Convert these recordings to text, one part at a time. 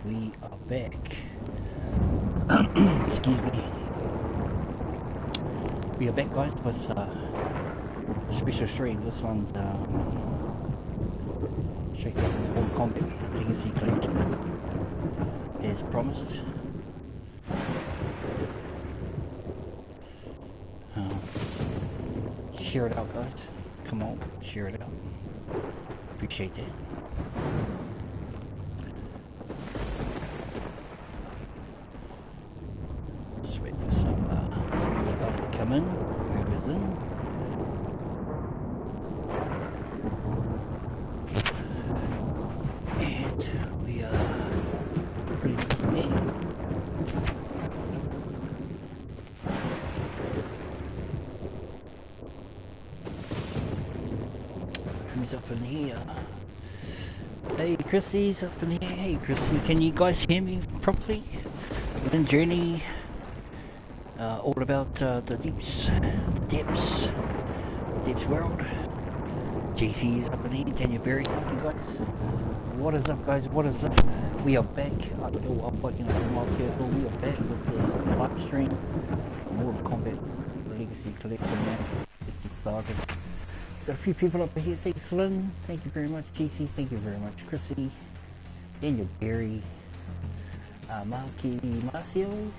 we are back. Excuse me. We are back, guys, with a special stream. This one's check out the Kombat Legacy Collection, as promised. Share it out, guys. Come on, share it out. Appreciate that. Just wait for some guys to come in. Whoever's in. And we are pretty much there. Who's up in here? Hey, Chrissy's up in here. Hey, Chrissy, can you guys hear me properly? Lynn Journey, all about the depths world. JC's up in here. Daniel Berry, thank you guys. What is up, guys? What is up? We are back. I'm fucking up the mic here. We are back with this live stream. More of Kombat Legacy Collection now. Let's get started. Got a few people up here. Thanks, Lynn. Thank you very much. GC, thank you very much. Chrissy, Daniel Berry, Marcio,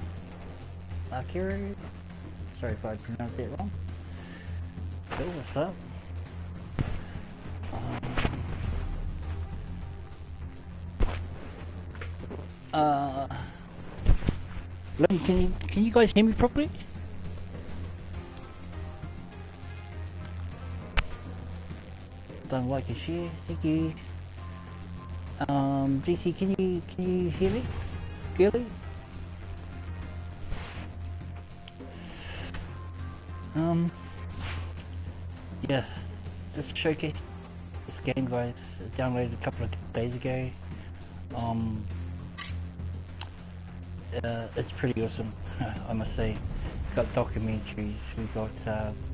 sorry if I pronounced that wrong. So, what's up? Lynn, can you guys hear me properly? Don't like and share, thank you. DC, can you hear me? Clearly? Yeah, just showcase this game, guys. Downloaded a couple of days ago. It's pretty awesome, I must say. Got documentaries we got,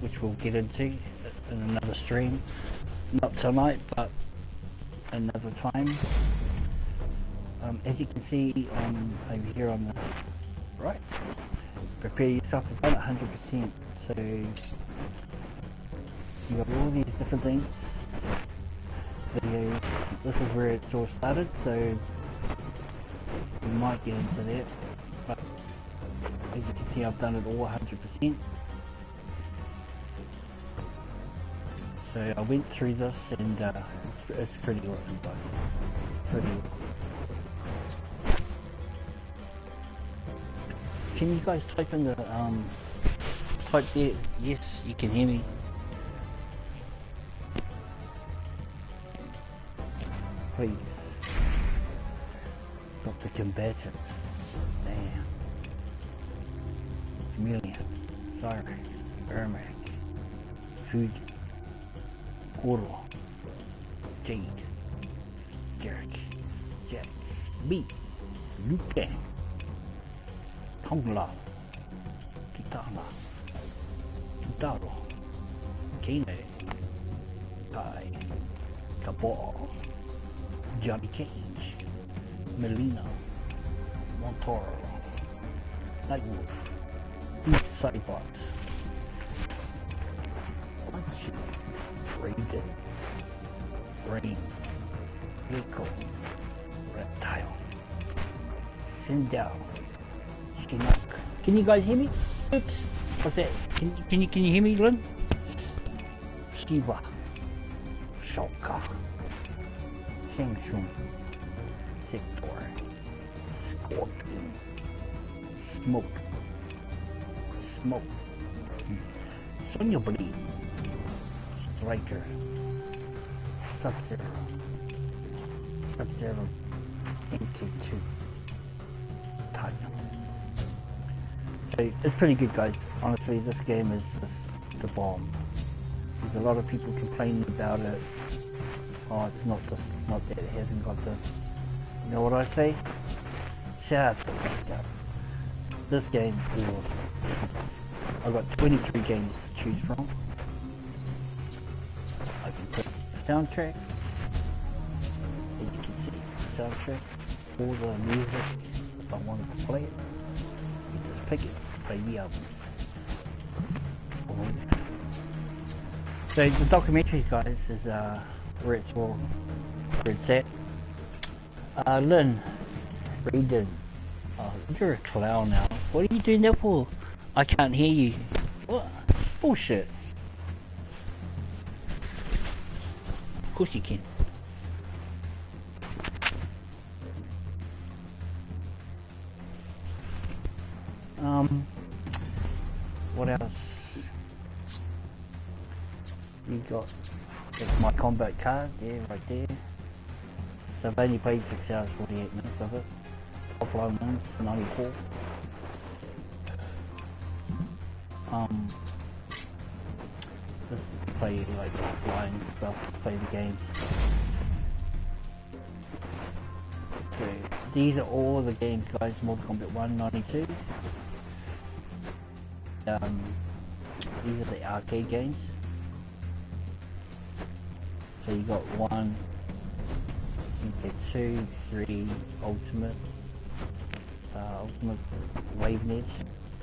which we'll get into in another stream. Not tonight, but another time. As you can see over here on the right, prepare yourself to run 100%. So you got all these different things. Videos. This is where it's all started, so we might get into that. But as you can see, I've done it all 100%. So I went through this, and it's pretty awesome, guys. Pretty awesome. Can you guys type in the type there? Yes, you can hear me. Please. Dr. Combatant. Damn. Chameleon. Sorry. Ermac. Food. Goro, Jade, Derek, Jack, B, Luke, Tongla, Kitana, Kitaro, Kane, Kai, Cabal, Johnny Cage, Melina, Montoro, Nightwolf, East Sidebox, Raiden, Rain, Rico, Reptile, Sindel, Shinnok. Can you guys hear me? Oops. What's that? Can you hear me, Lynn? Shiva, Shulka, Shang Tsung, Sector, Scorpion, Smoke, Sonya Blade, Striker, Sub-Zero, MK2, Titan. So it's pretty good, guys. Honestly, this game is just the bomb. There's a lot of people complaining about it. Oh, it's not this, it's not that, it hasn't got this. You know what I say? Shut the fuck up. This game is awesome. I've got 23 games to choose from. I can put the soundtrack. As you can see, the soundtrack. for the music. If I wanted to play it, you just pick it, play the albums. So the documentary, guys, is where it's at. Lynn, Reedon. Oh, you're a clown now. What are you doing that for? I can't hear you. What? Bullshit. Of course you can. What else? You got, that's my Kombat card there, right there. So I've only played 6 hours 48 minutes of it. Offline ones, 94. Just play like offline stuff, play the games. So these are all the games, guys. Mortal Kombat 1, 92. These are the arcade games. So you got 1, you get 2, 3, Ultimate Wavenet,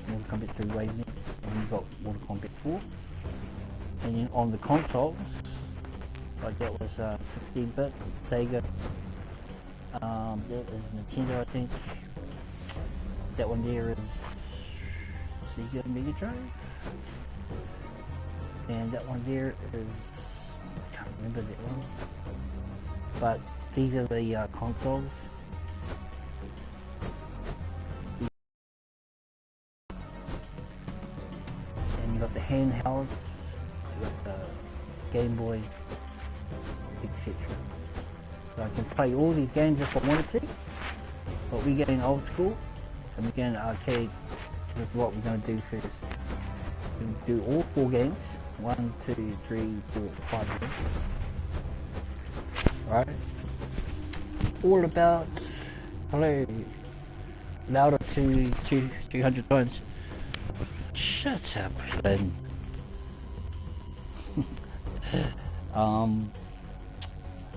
Mortal Kombat 3 Wavenet, and you got Mortal Kombat 4. And then on the consoles, like that was 16-bit, Sega, that is Nintendo, I think. That one there is Sega Mega Drive, and that one there is, I can't remember that one, but these are the consoles. And you got the handhelds, you got the Game Boy, etc. So I can play all these games if I wanted to, but we're getting old school and we're getting arcade. With what we're going to do first. We'll do all 4 games. 1, 2, 3, 4, 5 games. Right? All about, hello, louder to 200 times. Shut up, Lynn.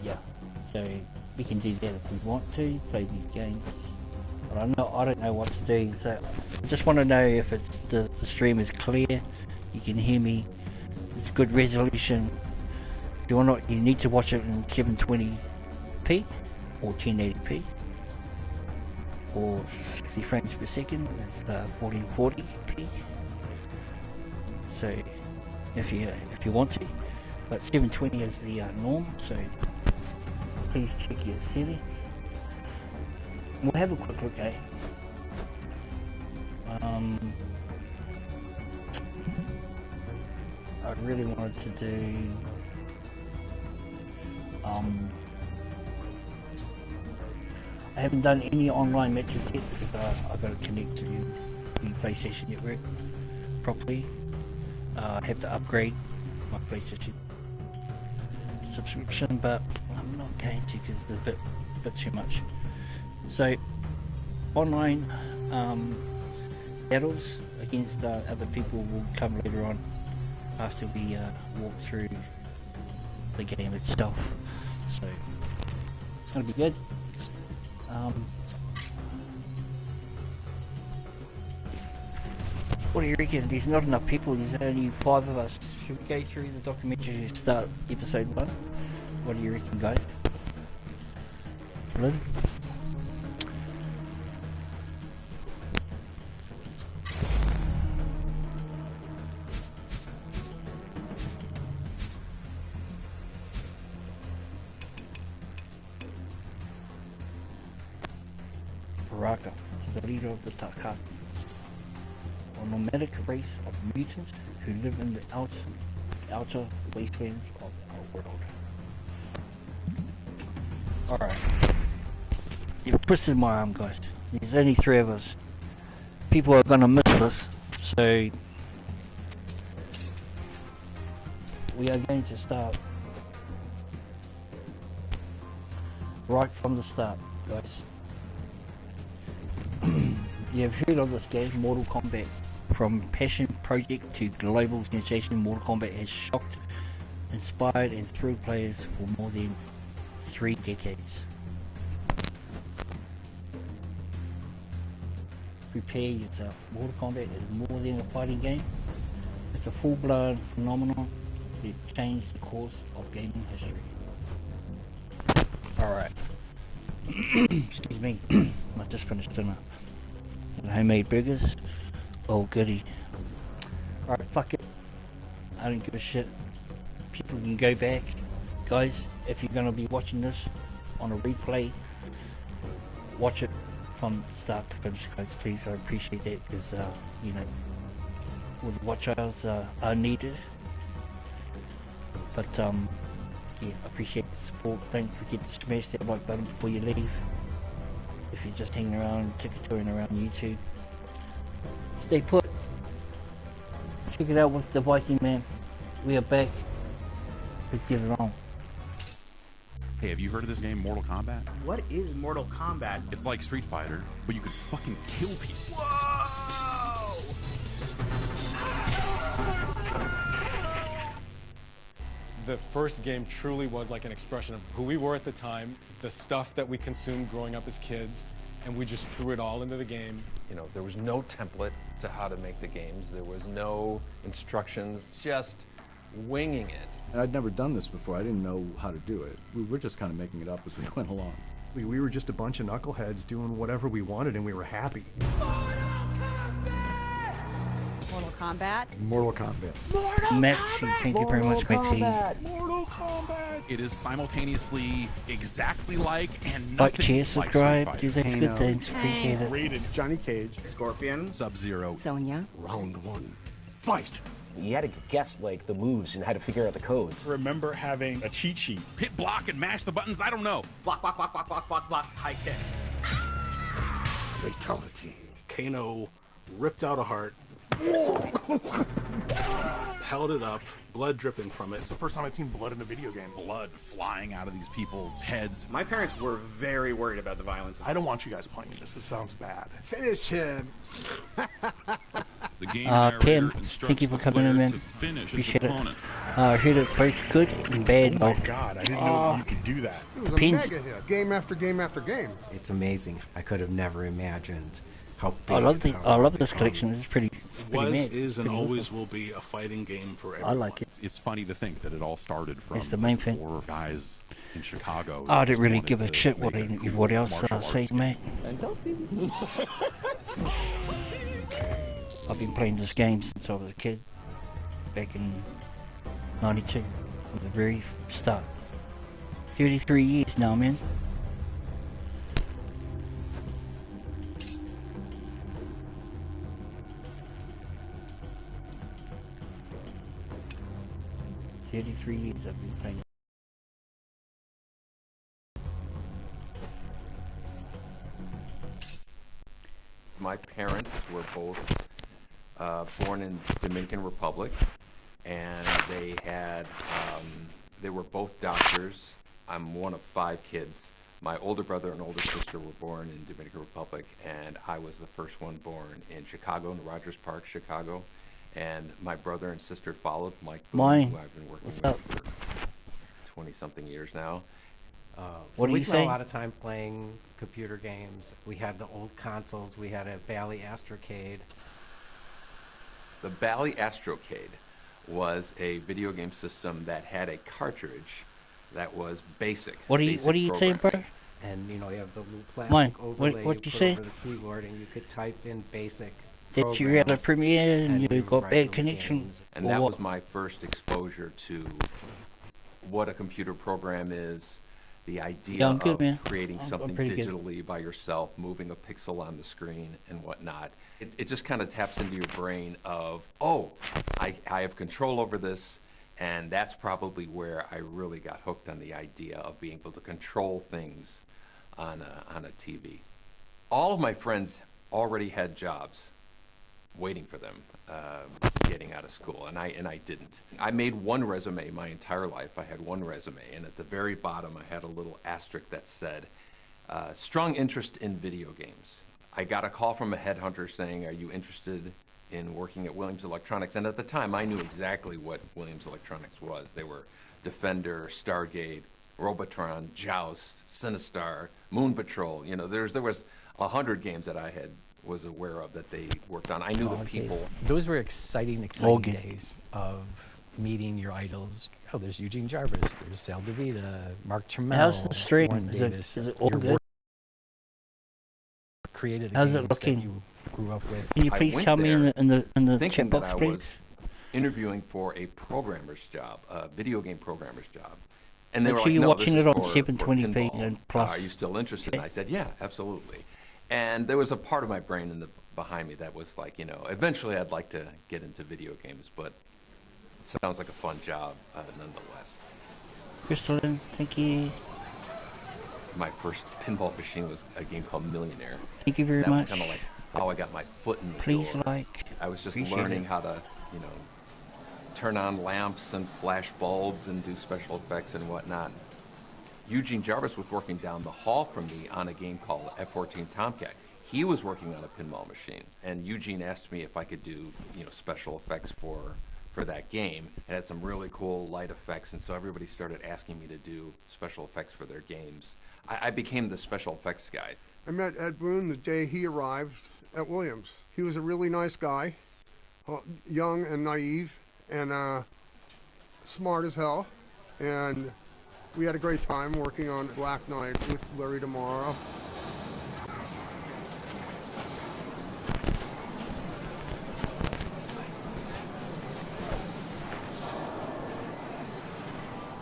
Yeah, so we can do that if we want to, play these games. But I don't know what to do, so I just want to know if it's the stream is clear, you can hear me, it's good resolution. If you want, you need to watch it in 720p or 1080p or 60 frames per second is 1440p. So if you want to, but 720 is the norm. So please check your settings. We'll have a quick look at I really wanted to do I haven't done any online matches yet because I've got to connect to the PlayStation Network properly. I have to upgrade my PlayStation subscription, but I'm not going to because it's a bit too much. So online battles against other people will come later on after we walk through the game itself. So it's gonna be good. What do you reckon? There's not enough people, there's only 5 of us. Should we go through the documentary and start episode 1? What do you reckon, guys? Lynn? Baraka is the leader of the Takat, a nomadic race of mutants who live in the outer wastelands of our world. Alright. You've twisted my arm, guys. There's only 3 of us. People are gonna miss this, so we are going to start right from the start, guys. You have heard of this game, Mortal Kombat. From passion project to global sensation, Mortal Kombat has shocked, inspired and thrilled players for more than 3 decades. prepare yourself. Mortal Kombat is more than a fighting game. It's a full-blown phenomenon that changed the course of gaming history. Alright. Excuse me. I just finished dinner. Homemade burgers. Oh goody. Alright, fuck it. I don't give a shit. People can go back. Guys, if you're gonna be watching this on a replay, watch it from start to finish, guys, please. I appreciate that, because you know, all the watch hours are needed. But yeah, I appreciate the support. Don't forget to smash that like button before you leave. If you're just hanging around, tick-touring around YouTube, stay put. Check it out with the Viking Man. We are back. Let's get it on. Hey, have you heard of this game, Mortal Kombat? What is Mortal Kombat? It's like Street Fighter, but you could fucking kill people. Whoa! The first game truly was like an expression of who we were at the time, the stuff that we consumed growing up as kids, and we just threw it all into the game. You know, there was no template to how to make the games. There was no instructions, just winging it. And I'd never done this before. I didn't know how to do it. We were just kind of making it up as we went along. We were just a bunch of knuckleheads doing whatever we wanted, and we were happy. Mortal Kombat. Mortal Kombat. Maxi, thank you very much, Maxi. Mortal Kombat! It is simultaneously exactly like and Like, nothing share, like Street subscribe, Fighter. do those good things, appreciate it. Rated Johnny Cage. Scorpion. Sub-Zero. Sonya. Round one. Fight! You had to guess like the moves and how to figure out the codes. Remember having a cheat sheet. Hit block and mash the buttons, I don't know. Block, block, block, block, block, block, block. High kick. Fatality. Kano ripped out a heart, held it up, blood dripping from it. It's the first time I've seen blood in a video game. Blood flying out of these people's heads. My parents were very worried about the violence. I don't want you guys playing this. It sounds bad. Finish him. The game Pim, thank you for coming in, man. Appreciate it. I heard it both good and bad. Oh my god, I didn't know you could do that. It was a Pins. mega hit. Game after game after game. It's amazing. I could have never imagined how big. I love this collection. It's pretty Was, mad. is, and Pretty always awesome. will be a fighting game for everyone. I like it. It's funny to think that it all started from It's the main thing. 4 guys in Chicago. I that didn't just really wanted give a to shit what make a cool everybody else martial says, arts mate. game. I've been playing this game since I was a kid, back in '92, from the very start. 33 years now, man. I've been playing. My parents were both born in Dominican Republic, and they were both doctors. I'm one of 5 kids. My older brother and older sister were born in Dominican Republic, and I was the first one born in Chicago, in Rogers Park, Chicago. And my brother and sister followed, Mike Boone, who I've been working with for 20-something years now. What do we you spent say? a lot of time playing computer games. We had the old consoles. We had a Bally Astrocade. The Bally Astrocade was a video game system that had a cartridge that was basic. What are you saying, bro? And you know, you have the little Mine. plastic overlay What'd you you put say? over the keyboard, and you could type in basic. That you had a Premiere and you got write bad little connection? games. And that was my first exposure to what a computer program is, the idea Yeah, I'm good, of man. creating I'm something pretty good. digitally by yourself, moving a pixel on the screen and whatnot. It just kind of taps into your brain of, oh, I have control over this, and that's probably where I really got hooked on the idea of being able to control things on a TV. All of my friends already had jobs waiting for them, getting out of school, and I didn't. I made one resume my entire life. I had one resume, and at the very bottom I had a little asterisk that said, strong interest in video games. I got a call from a headhunter saying, are you interested in working at Williams Electronics? And at the time I knew exactly what Williams Electronics was. They were Defender, Stargate, Robotron, Joust, Sinistar, Moon Patrol. You know, there was 100 games that I had was aware of that they worked on. I knew the people. Those were exciting days of meeting your idols. Oh, there's Eugene Jarvis, there's Sal DeVita, Mark Trammell, How's the stream? Warren Davis. Is it all Your good? work created the How's it games looking? that you grew up with. Can you please tell me in the thinking chat that box, I please? was interviewing for a programmer's job, a video game programmer's job. And they Make were sure like, you're no, watching this it is on for 720p pinball. and plus. Are you still interested? Okay. And I said, yeah, absolutely. And there was a part of my brain behind me that was like, eventually I'd like to get into video games, but it sounds like a fun job nonetheless. Crystalline, thank you. My first pinball machine was a game called Millionaire. Thank you very that much. was kind of like how I got my foot in the Please door. like. I was just appreciate learning it. how to, turn on lamps and flash bulbs and do special effects and whatnot. Eugene Jarvis was working down the hall from me on a game called F-14 Tomcat. He was working on a pinball machine, and Eugene asked me if I could do, special effects for that game. It had some really cool light effects, and so everybody started asking me to do special effects for their games. I became the special effects guy. I met Ed Boon the day he arrived at Williams. He was a really nice guy, young and naive, and smart as hell. And we had a great time working on Black Knight with Larry Tomorrow.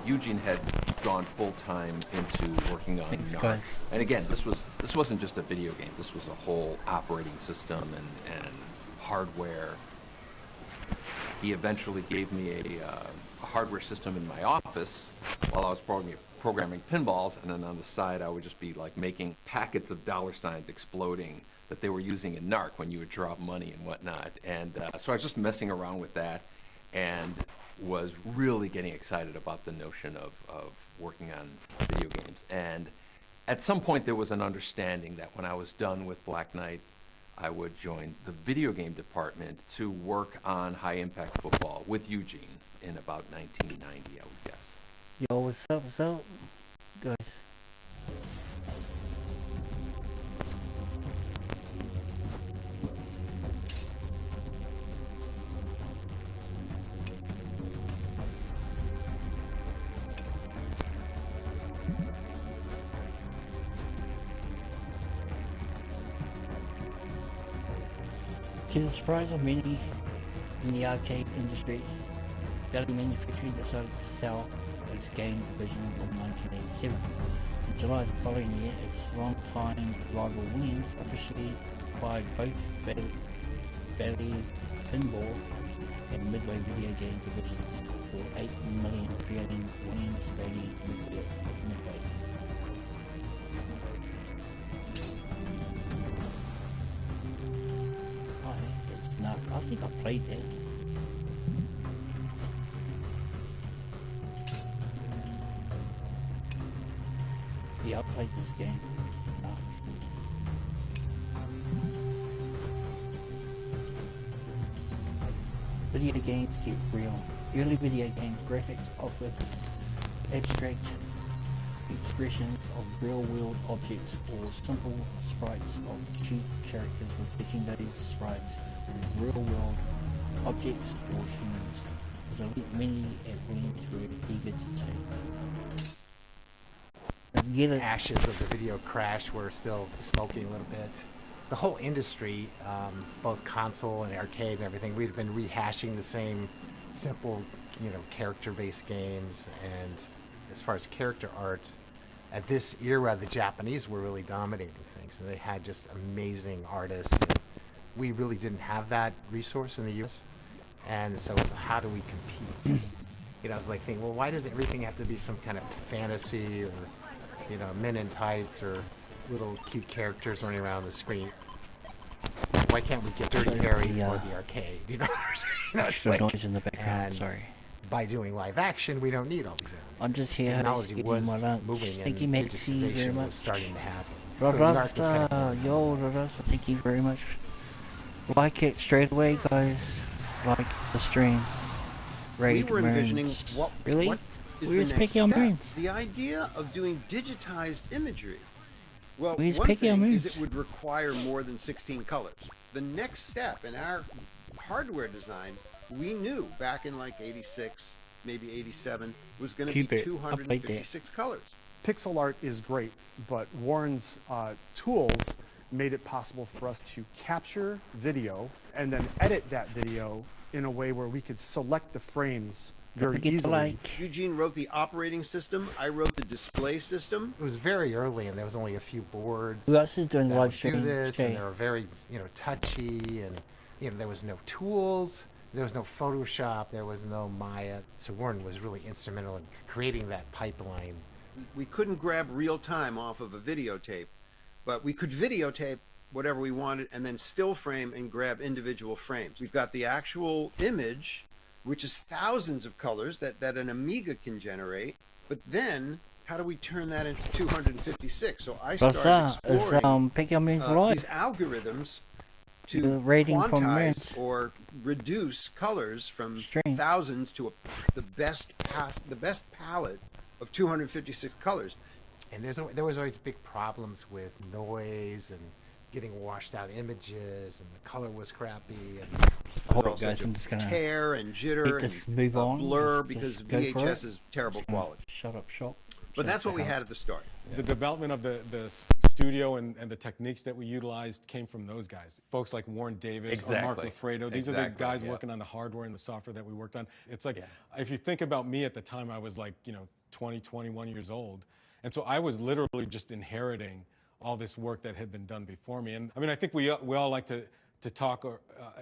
Eugene had gone full-time into working on NARC. And again, this wasn't just a video game. This was a whole operating system and hardware. He eventually gave me a hardware system in my office while I was programming pinballs, and then on the side I would just be like making packets of dollar signs exploding that they were using in NARC when you would drop money and whatnot. And so I was just messing around with that and was really getting excited about the notion of working on video games. And at some point there was an understanding that when I was done with Black Knight, I would join the video game department to work on high impact football with Eugene in about 1990, I would guess. Yo, what's up, guys? To the surprise of many in the arcade industry, Valley Manufacturing decided to sell its game division in 1987. In July the following year, its long-time rival Williams officially acquired both Valley Pinball and Midway Video Game divisions for $8 million, creating Williams Valley Midway. I think I played that. Yeah, I played this game. No. Video games get real. Early video game graphics offered abstract expressions of real-world objects or simple sprites of cute characters, reflecting those sprites real-world objects or humans. There's a link many at Williams were eager to take. Ashes of the video crash were still smoking a little bit. The whole industry, both console and arcade and everything, we'd been rehashing the same simple, character-based games. And as far as character art, at this era, the Japanese were really dominating things, and they had just amazing artists. And we really didn't have that resource in the U.S. And so it's how do we compete? I was like thinking, well, why does everything have to be some kind of fantasy or, men in tights or little cute characters running around the screen? Why can't we get Dirty Harry for the arcade? It's like, noise in the background. Sorry. By doing live action, we don't need all these elements. I'm just here. Technology was moving and digitization was starting to happen. So NARC was kind of yo, thank you very much. Like it straight away, guys. Like the stream. We were envisioning what really? What is we the were next picking on step? brains. The idea of doing digitized imagery. Well, He's one picking on thing me. is it would require more than 16 colors. The next step in our hardware design, we knew back in like 86, maybe 87, was going to be 256 colors. Pixel art is great, but Warren's tools made it possible for us to capture video and then edit that video in a way where we could select the frames very easily. Eugene wrote the operating system. I wrote the display system. It was very early, and there was only a few boards. Who else is doing that live would do stream? this, Okay. and they were very, touchy, and there was no tools, there was no Photoshop, there was no Maya. So Warren was really instrumental in creating that pipeline. We couldn't grab real time off of a videotape, but we could videotape whatever we wanted and then still frame and grab individual frames. We've got the actual image, which is thousands of colors that an Amiga can generate, but then how do we turn that into 256? So I started exploring these algorithms to quantize or reduce colors from thousands to the best palette of 256 colors. And there was always big problems with noise and getting washed out images, and the color was crappy, and Hold it, guys. I'm just gonna tear and jitter and move on. blur Just because go for VHS it. is terrible quality. Shut up shop. But that's what we had at the start. The development of the studio and the techniques that we utilized came from those guys. Folks like Warren Davis or Mark Lafredo. These are the guys working on the hardware and the software that we worked on. It's like, if you think about me at the time, I was like, 20, 21 years old. And so I was literally just inheriting all this work that had been done before me. And I mean, I think we all like to talk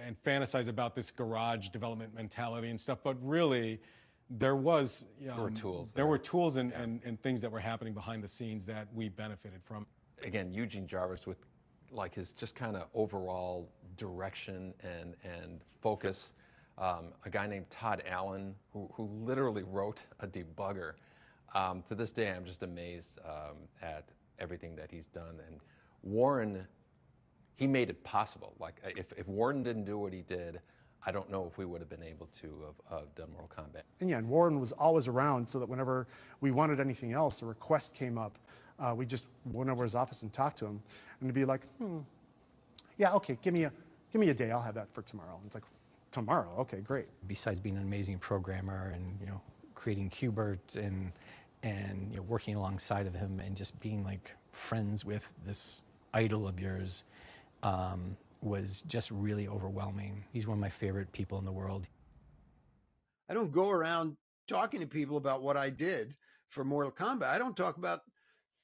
and fantasize about this garage development mentality and stuff, but really, there were tools and things that were happening behind the scenes that we benefited from. Again, Eugene Jarvis with like his just kind of overall direction and focus. A guy named Todd Allen who literally wrote a debugger. To this day, I'm just amazed at everything that he's done. And Warren, he made it possible. Like if Warren didn't do what he did, I don't know if we would have been able to have done Mortal Kombat. And Warren was always around, so that whenever we wanted anything else, a request came up, we just went over his office and talked to him, and he'd be like, yeah, okay, give me a day, I'll have that for tomorrow. And it's like, tomorrow, okay, great. Besides being an amazing programmer and creating Qbert and working alongside of him and just being like friends with this idol of yours, was just really overwhelming. He's one of my favorite people in the world. I don't go around talking to people about what I did for Mortal Kombat. I don't talk about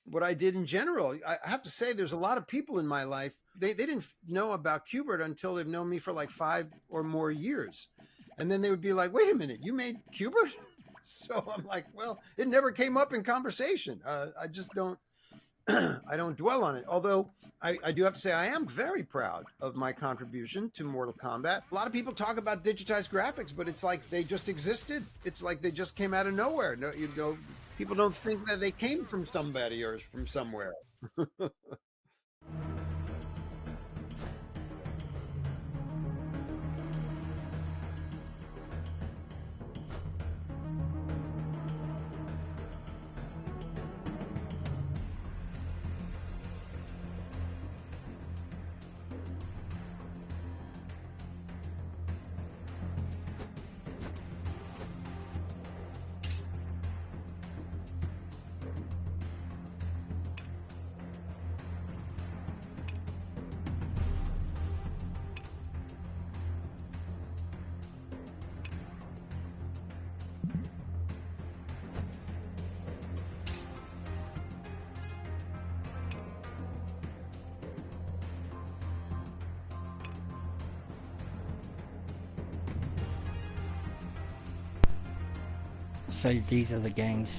what I did in general. I have to say there's a lot of people in my life, they didn't know about Qbert until they've known me for like 5 or more years. And then they would be like, wait a minute, you made Qbert? So I'm like, well, it never came up in conversation. I just don't, I don't dwell on it. Although I do have to say I am very proud of my contribution to Mortal Kombat. A lot of people talk about digitized graphics, but it's like they just existed. It's like they just came out of nowhere. No, people don't think that they came from somebody or from somewhere. So these are the games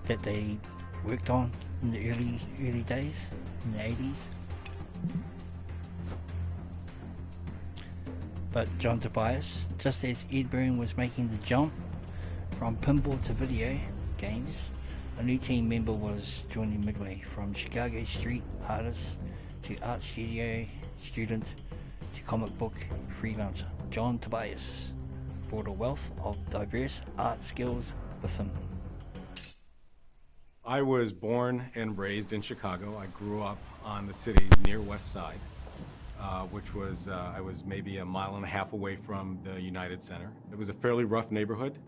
that they worked on in the early days, in the 80s. But John Tobias, just as Ed Boon was making the jump from pinball to video games, a new team member was joining Midway, from Chicago street artist to art studio student to comic book freelancer. John Tobias brought a wealth of diverse art skills with him. I was born and raised in Chicago. I grew up on the city's near west side, which was, I was maybe a mile and a half away from the United Center. It was a fairly rough neighborhood,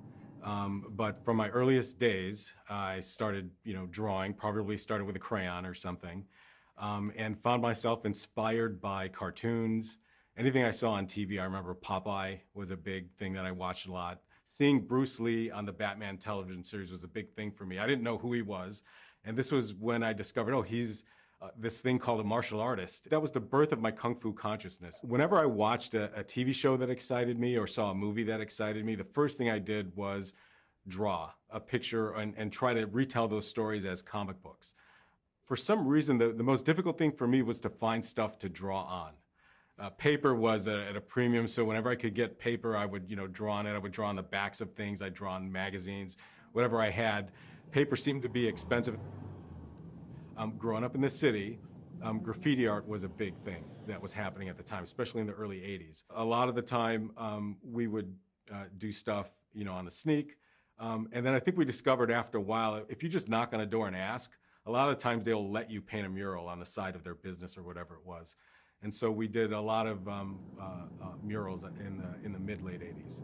but from my earliest days, I started, drawing, probably started with a crayon or something, and found myself inspired by cartoons. Anything I saw on TV, I remember Popeye was a big thing that I watched a lot. Seeing Bruce Lee on the Batman television series was a big thing for me. I didn't know who he was, and this was when I discovered, oh, he's this thing called a martial artist. That was the birth of my Kung Fu consciousness. Whenever I watched a TV show that excited me or saw a movie that excited me, the first thing I did was draw a picture and try to retell those stories as comic books. For some reason, the most difficult thing for me was to find stuff to draw on. Paper was at a premium, so whenever I could get paper, I would, draw on it. I would draw on the backs of things. I'd draw on magazines, whatever I had. Paper seemed to be expensive. Growing up in the city, graffiti art was a big thing that was happening at the time, especially in the early 80s. A lot of the time, we would do stuff, on the sneak. And then I think we discovered after a while, if you just knock on a door and ask, a lot of the times they'll let you paint a mural on the side of their business or whatever it was. And so we did a lot of murals in the mid-late 80s.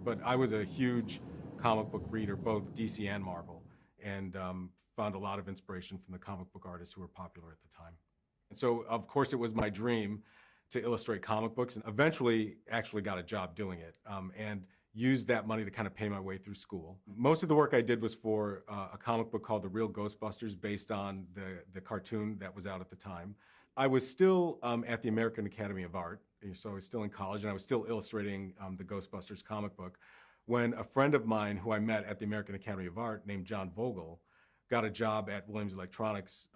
But I was a huge comic book reader, both DC and Marvel, and found a lot of inspiration from the comic book artists who were popular at the time. And so, of course, it was my dream to illustrate comic books, and eventually actually got a job doing it, and used that money to kind of pay my way through school. Most of the work I did was for a comic book called The Real Ghostbusters, based on the cartoon that was out at the time. I was still at the American Academy of Art, so I was still in college, and I was still illustrating the Ghostbusters comic book, when a friend of mine who I met at the American Academy of Art named John Vogel got a job at Williams Electronics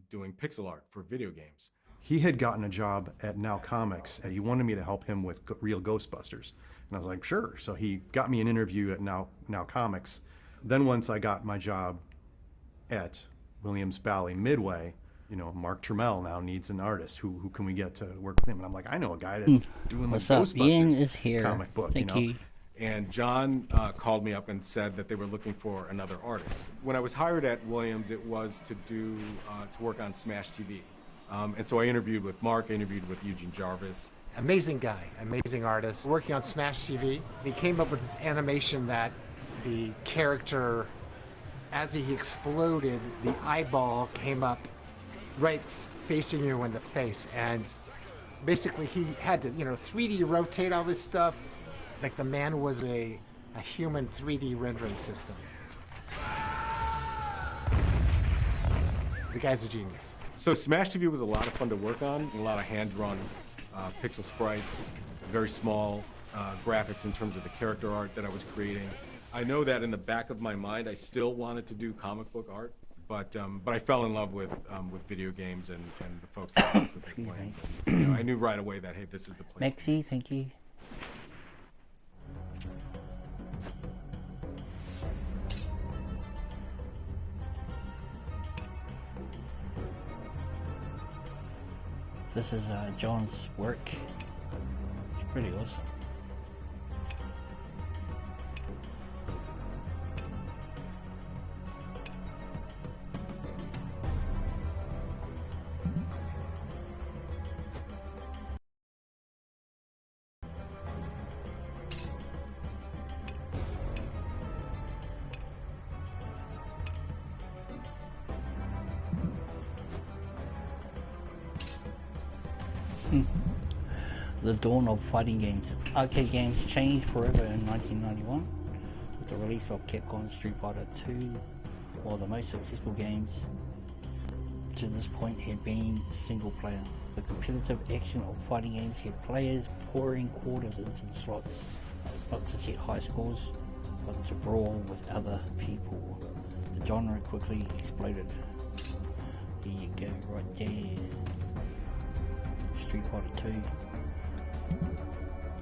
doing pixel art for video games. He had gotten a job at Now Comics, and he wanted me to help him with Real Ghostbusters. And I was like, sure. So he got me an interview at Now Comics. Then once I got my job at Williams Bally Midway, Mark Trammell now needs an artist. Who can we get to work with him? And I'm like, I know a guy that's doing the Ghostbusters comic book. Thank you. And John called me up and said that they were looking for another artist. When I was hired at Williams, it was to work on Smash TV. And so I interviewed with Mark, I interviewed with Eugene Jarvis. Amazing guy, amazing artist, working on Smash TV. He came up with this animation that the character, as he exploded, the eyeball came up right facing you in the face. And basically he had to, 3D rotate all this stuff. Like the man was a human 3D rendering system. The guy's a genius. So Smash TV was a lot of fun to work on, a lot of hand-drawn pixel sprites, very small graphics in terms of the character art that I was creating. I know that in the back of my mind, I still wanted to do comic book art, but I fell in love with video games and the folks that were playing. And, I knew right away that, hey, this is the place. Maxi, thank you. This is John's work. It's pretty awesome. The dawn of fighting games. Arcade games changed forever in 1991 with the release of Capcom's Street Fighter II, while the most successful games to this point had been single player. The competitive action of fighting games had players pouring quarters into the slots, not to set high scores, but to brawl with other people. The genre quickly exploded. There you go, right there. Street Fighter II.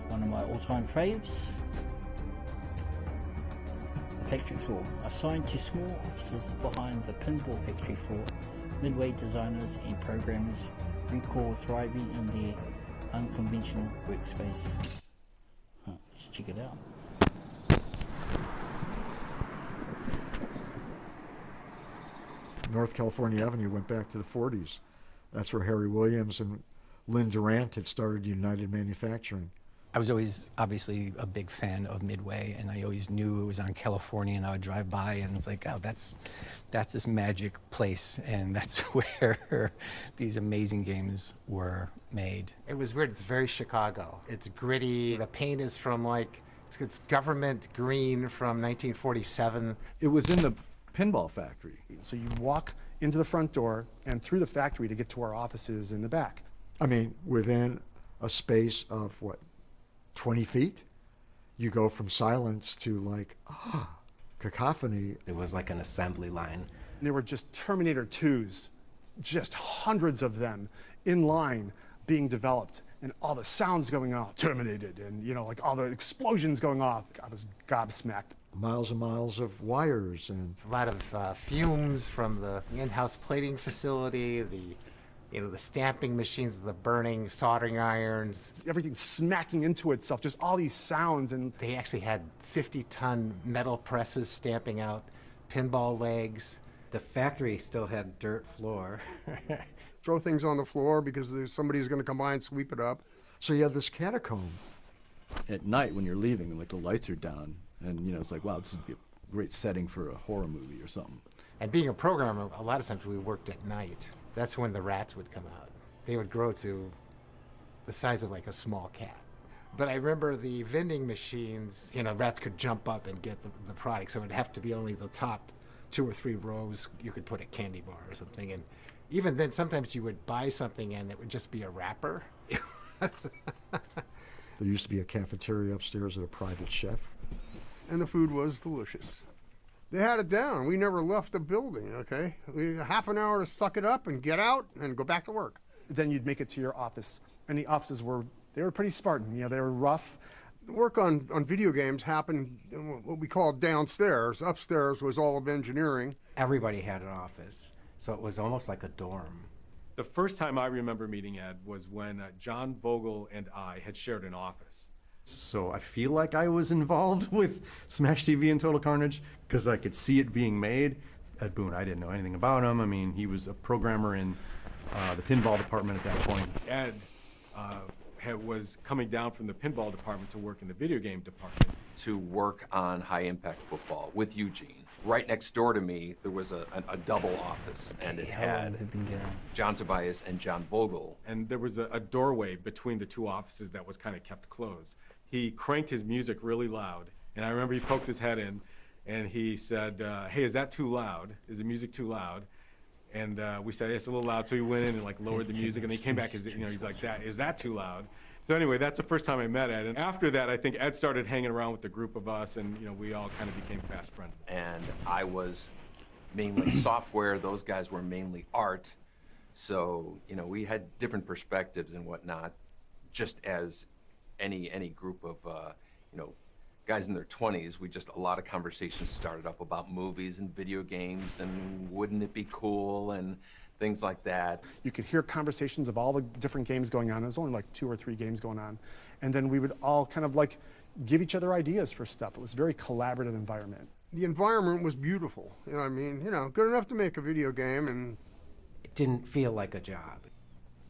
One of my all-time faves. The factory floor. Assigned to small offices behind the pinball factory floor, Midway designers and programmers recall thriving in their unconventional workspace. Let's check it out. North California Avenue went back to the 40s. That's where Harry Williams and Lynn Durant had started United Manufacturing. I was always obviously a big fan of Midway, and I always knew it was on California, and I would drive by and it's like, oh, that's this magic place, and that's where these amazing games were made. It was weird. It's very Chicago. It's gritty. The paint is from like, it's government green from 1947. It was in the pinball factory. So you walk into the front door and through the factory to get to our offices in the back. I mean, within a space of what, 20 feet, you go from silence to like cacophony. It was like an assembly line. There were just Terminator 2s, just hundreds of them in line being developed, and all the sounds going off, terminated, and you know, like all the explosions going off. I was gobsmacked. Miles and miles of wires and a lot of fumes from the in-house plating facility, the stamping machines, the burning soldering irons. Everything smacking into itself, just all these sounds. And they actually had 50-ton metal presses stamping out pinball legs. The factory still had dirt floor. Throw things on the floor because somebody's going to come by and sweep it up. So you have this catacomb. At night when you're leaving and like the lights are down, and you know, it's like, wow, this would be a great setting for a horror movie or something. And being a programmer, a lot of times we worked at night. That's when the rats would come out. They would grow to the size of like a small cat. But I remember the vending machines, you know, rats could jump up and get the product, so it would have to be only the top 2 or 3 rows you could put a candy bar or something. And even then, sometimes you would buy something and it would just be a wrapper. There used to be a cafeteria upstairs at a private chef. And the food was delicious. They had it down. We never left the building, okay? We had half an hour to suck it up and get out and go back to work. Then you'd make it to your office. And the offices were pretty Spartan. You know, they were rough. The work on video games happened in what we called downstairs. Upstairs was all of engineering. Everybody had an office, so it was almost like a dorm. The first time I remember meeting Ed was when John Vogel and I had shared an office. So I feel like I was involved with Smash TV and Total Carnage because I could see it being made. Ed Boon, I didn't know anything about him. I mean, he was a programmer in the pinball department at that point. Ed was coming down from the pinball department to work in the video game department. To work on high-impact football with Eugene. Right next door to me, there was a double office, and it had John Tobias and John Vogel. And there was a doorway between the 2 offices that was kind of kept closed. He cranked his music really loud, and I remember he poked his head in, and he said, hey, is that too loud? Is the music too loud? And we said, yeah, it's a little loud, so he went in and like lowered the music, and he came back, he's like, is that too loud? So anyway, that's the first time I met Ed, and after that, I think Ed started hanging around with the group of us, and we all kind of became fast friends. And I was mainly software; those guys were mainly art. So we had different perspectives and whatnot, just as any group of guys in their 20s. A lot of conversations started up about movies and video games, and wouldn't it be cool and things like that. You could hear conversations of all the different games going on. There was only like 2 or 3 games going on. And then we would all kind of like give each other ideas for stuff. It was a very collaborative environment. The environment was beautiful. I mean, good enough to make a video game, and it didn't feel like a job.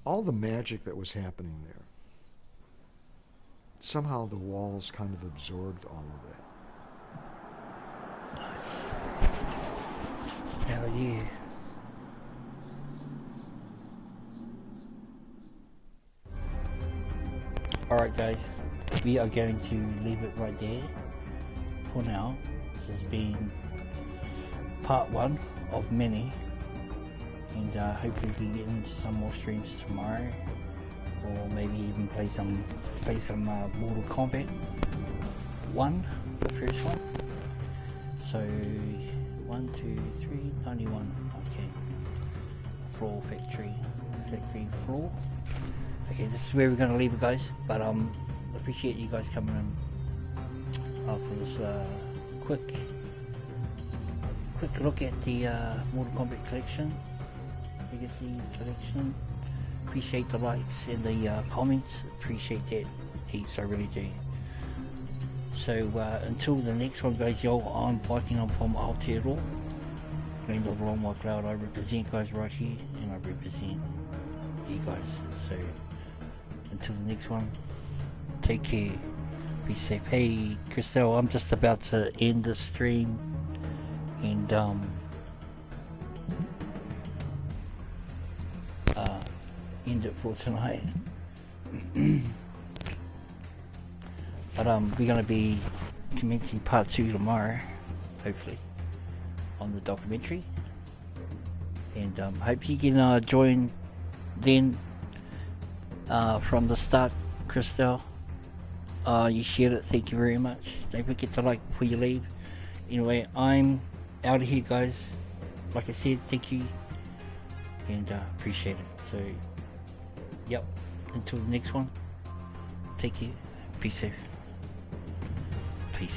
All the magic that was happening there, somehow the walls kind of absorbed all of that. Hell yeah. Alright guys, we are going to leave it right there for now. This has been part 1 of many, and hopefully we can get into some more streams tomorrow, or maybe even play some Mortal Kombat 1, the first one. So 1, 2, 3, 91. Okay, floor factory floor. Okay, this is where we're going to leave it, guys, but appreciate you guys coming in for this quick look at the Mortal Kombat Collection, Legacy Collection. Appreciate the likes and the comments, appreciate that heaps, I really do. So until the next one, guys, y'all, I'm Viking, I'm from Aotearoa, Green of Long White Cloud. I represent guys right here, and I represent you guys. So until the next one, take care, be safe. Hey Christelle, I'm just about to end the stream and end it for tonight. But we're gonna be commencing part 2 tomorrow, hopefully, on the documentary. And hope you can join then from the start, Christelle. You shared it, thank you very much. Don't forget to like before you leave. Anyway, I'm out of here, guys. Like I said, thank you, and appreciate it. So, yep, until the next one, take care, be safe, peace.